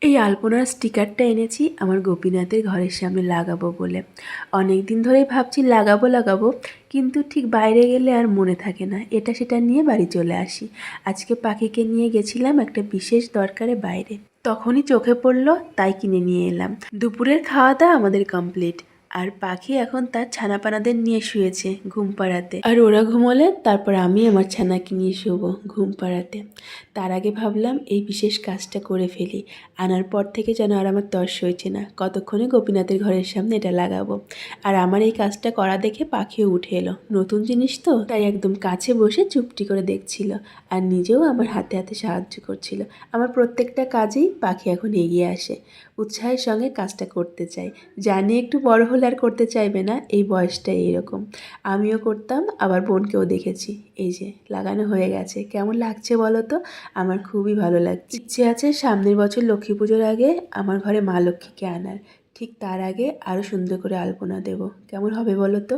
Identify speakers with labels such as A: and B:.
A: এই আলপনার স্টিকারটা এনেছি আমার গোপীনাথের ঘরের সামনে লাগাবো বলে। অনেক দিন ধরেই ভাবছি লাগাবো লাগাবো, কিন্তু ঠিক বাইরে গেলে আর মনে থাকে না, এটা সেটা নিয়ে বাড়ি চলে আসি। আজকে পাখিকে নিয়ে গেছিলাম একটা বিশেষ দরকারে বাইরে, তখনই চোখে পড়লো, তাই কিনে নিয়ে এলাম। দুপুরের খাওয়া দাওয়া আমাদের কমপ্লিট, আর পাখি এখন তার ছানাপানাদের নিয়ে শুয়েছে ঘুম পাড়াতে। আর ওরা ঘুমোলে তারপর আমি আমার ছানাকে নিয়ে শুবো ঘুম পাড়াতে। তার আগে ভাবলাম এই বিশেষ কাজটা করে ফেলি। আনার পর থেকে যেন আর আমার তর সইছে না, কতক্ষণে গোপীনাথের ঘরের সামনে এটা লাগাবো। আর আমার এই কাজটা করা দেখে পাখিও উঠে এলো, নতুন জিনিস তো তাই একদম কাছে বসে চুপটি করে দেখছিল, আর নিজেও আমার হাতে হাতে সাহায্য করছিল। আমার প্রত্যেকটা কাজেই পাখি এখন এগিয়ে আসে, উৎসাহের সঙ্গে কাজটা করতে চাই। জানি একটু বড় হলে আর করতে চাইবে না, এই বয়সটা এইরকম। আমিও করতাম, আবার বোনকেও দেখেছি। এই যে লাগানো হয়ে গেছে, কেমন লাগছে বলো তো? আমার খুবই ভালো লাগছে। ইচ্ছে আছে সামনের বছর লক্ষ্মী পুজোর আগে আমার ঘরে মা লক্ষ্মীকে আনার, ঠিক তার আগে আরও সুন্দর করে আলপনা দেব। কেমন হবে বলো তো?